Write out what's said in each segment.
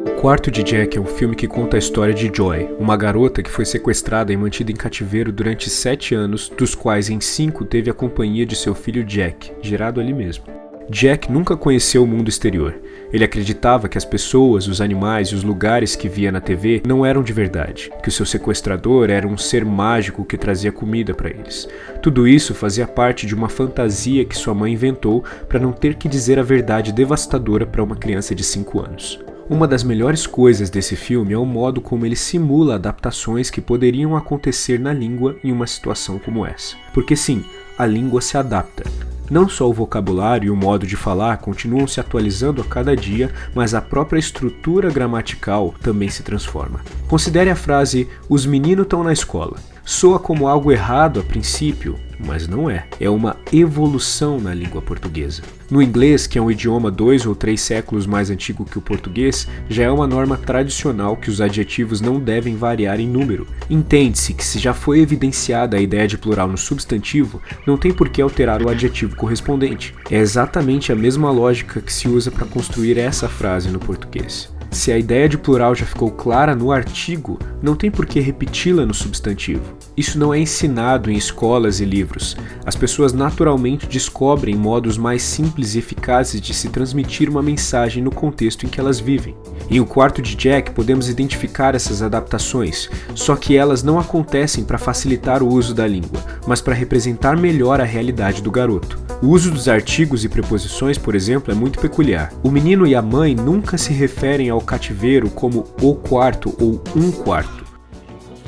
O Quarto de Jack é um filme que conta a história de Joy, uma garota que foi sequestrada e mantida em cativeiro durante 7 anos, dos quais em 5 teve a companhia de seu filho Jack, gerado ali mesmo. Jack nunca conheceu o mundo exterior. Ele acreditava que as pessoas, os animais e os lugares que via na TV não eram de verdade, que o seu sequestrador era um ser mágico que trazia comida para eles. Tudo isso fazia parte de uma fantasia que sua mãe inventou para não ter que dizer a verdade devastadora para uma criança de 5 anos. Uma das melhores coisas desse filme é o modo como ele simula adaptações que poderiam acontecer na língua em uma situação como essa. Porque sim, a língua se adapta. Não só o vocabulário e o modo de falar continuam se atualizando a cada dia, mas a própria estrutura gramatical também se transforma. Considere a frase "os meninos estão na escola". Soa como algo errado a princípio, mas não é. É uma evolução na língua portuguesa. No inglês, que é um idioma 2 ou 3 séculos mais antigo que o português, já é uma norma tradicional que os adjetivos não devem variar em número. Entende-se que se já foi evidenciada a ideia de plural no substantivo, não tem por que alterar o adjetivo correspondente. É exatamente a mesma lógica que se usa para construir essa frase no português. Se a ideia de plural já ficou clara no artigo, não tem por que repeti-la no substantivo. Isso não é ensinado em escolas e livros. As pessoas naturalmente descobrem modos mais simples e eficazes de se transmitir uma mensagem no contexto em que elas vivem. Em O Quarto de Jack podemos identificar essas adaptações, só que elas não acontecem para facilitar o uso da língua, mas para representar melhor a realidade do garoto. O uso dos artigos e preposições, por exemplo, é muito peculiar. O menino e a mãe nunca se referem ao cativeiro como o quarto ou um quarto.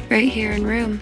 Right here in room.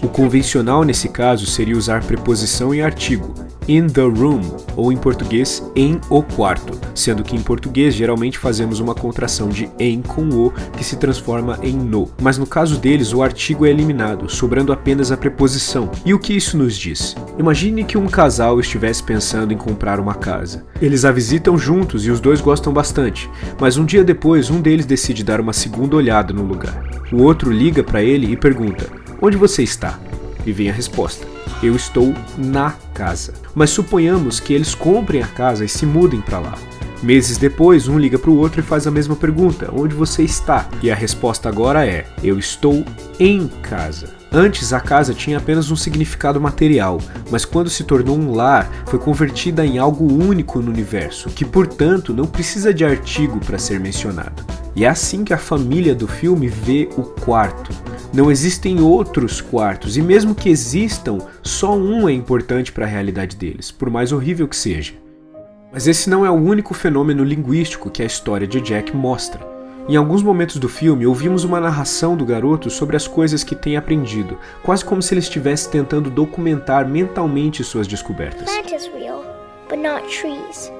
O convencional nesse caso seria usar preposição em artigo, in the room, ou em português, em o quarto, sendo que em português geralmente fazemos uma contração de em com o, que se transforma em no. Mas no caso deles, o artigo é eliminado, sobrando apenas a preposição. E o que isso nos diz? Imagine que um casal estivesse pensando em comprar uma casa. Eles a visitam juntos e os dois gostam bastante, mas um dia depois um deles decide dar uma segunda olhada no lugar. O outro liga para ele e pergunta: "Onde você está?" E vem a resposta: "Eu estou na casa." Mas suponhamos que eles comprem a casa e se mudem para lá. Meses depois, um liga para o outro e faz a mesma pergunta: "Onde você está?" E a resposta agora é: "Eu estou em casa." Antes, a casa tinha apenas um significado material, mas quando se tornou um lar, foi convertida em algo único no universo, que, portanto, não precisa de artigo para ser mencionado. E é assim que a família do filme vê o quarto. Não existem outros quartos, e mesmo que existam, só um é importante para a realidade deles, por mais horrível que seja. Mas esse não é o único fenômeno linguístico que a história de Jack mostra. Em alguns momentos do filme, ouvimos uma narração do garoto sobre as coisas que tem aprendido, quase como se ele estivesse tentando documentar mentalmente suas descobertas. Plant is real, but not trees.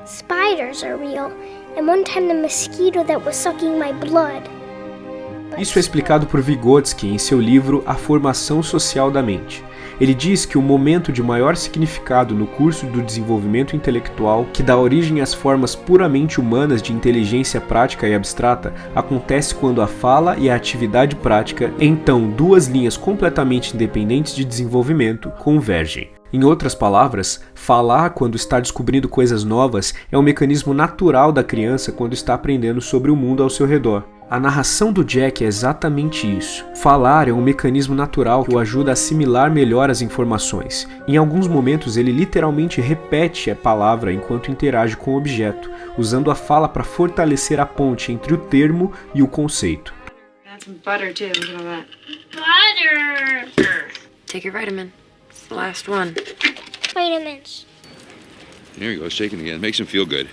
Spiders are real, and one time the mosquito that was sucking my blood. Isso é explicado por Vygotsky em seu livro A Formação Social da Mente. Ele diz que o momento de maior significado no curso do desenvolvimento intelectual, que dá origem às formas puramente humanas de inteligência prática e abstrata, acontece quando a fala e a atividade prática, então duas linhas completamente independentes de desenvolvimento, convergem. Em outras palavras, falar quando está descobrindo coisas novas é um mecanismo natural da criança quando está aprendendo sobre o mundo ao seu redor. A narração do Jack é exatamente isso. Falar é um mecanismo natural que o ajuda a assimilar melhor as informações. Em alguns momentos ele literalmente repete a palavra enquanto interage com o objeto, usando a fala para fortalecer a ponte entre o termo e o conceito. Butter too, look at all that. Butter! Take your vitamin. It's the last one. Vitamins. There you go, shaking again. Makes him feel good.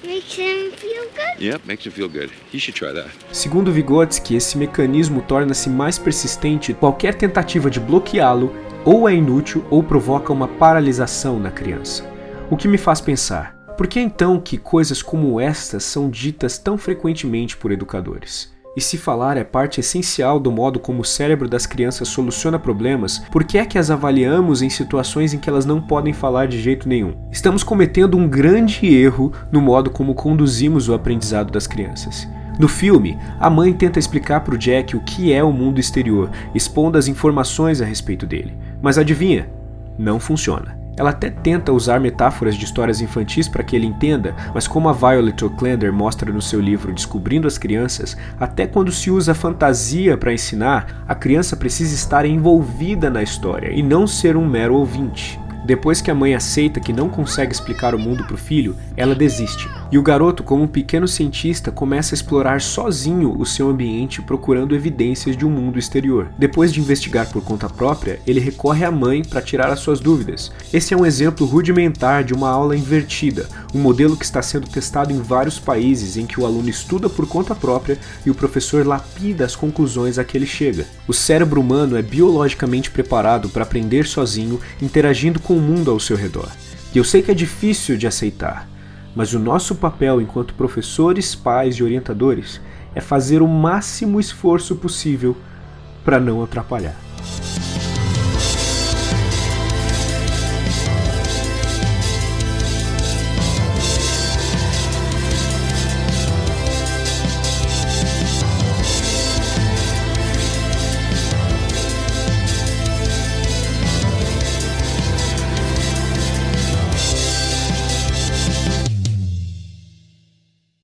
Makes him feel good? Yep, makes him feel good. You should try that. Segundo Vygotsky, esse mecanismo torna-se mais persistente qualquer tentativa de bloqueá-lo ou é inútil ou provoca uma paralisação na criança. O que me faz pensar, por que então que coisas como estas são ditas tão frequentemente por educadores? E se falar é parte essencial do modo como o cérebro das crianças soluciona problemas, por que é que as avaliamos em situações em que elas não podem falar de jeito nenhum? Estamos cometendo um grande erro no modo como conduzimos o aprendizado das crianças. No filme, a mãe tenta explicar para o Jack o que é o mundo exterior, expondo as informações a respeito dele. Mas adivinha? Não funciona. Ela até tenta usar metáforas de histórias infantis para que ele entenda, mas como a Violet Oclander mostra no seu livro Descobrindo as Crianças, até quando se usa fantasia para ensinar, a criança precisa estar envolvida na história e não ser um mero ouvinte. Depois que a mãe aceita que não consegue explicar o mundo para o filho, ela desiste. E o garoto, como um pequeno cientista, começa a explorar sozinho o seu ambiente procurando evidências de um mundo exterior. Depois de investigar por conta própria, ele recorre à mãe para tirar as suas dúvidas. Esse é um exemplo rudimentar de uma aula invertida, um modelo que está sendo testado em vários países em que o aluno estuda por conta própria e o professor lapida as conclusões a que ele chega. O cérebro humano é biologicamente preparado para aprender sozinho, interagindo com o mundo ao seu redor. E eu sei que é difícil de aceitar, mas o nosso papel enquanto professores, pais e orientadores é fazer o máximo esforço possível para não atrapalhar.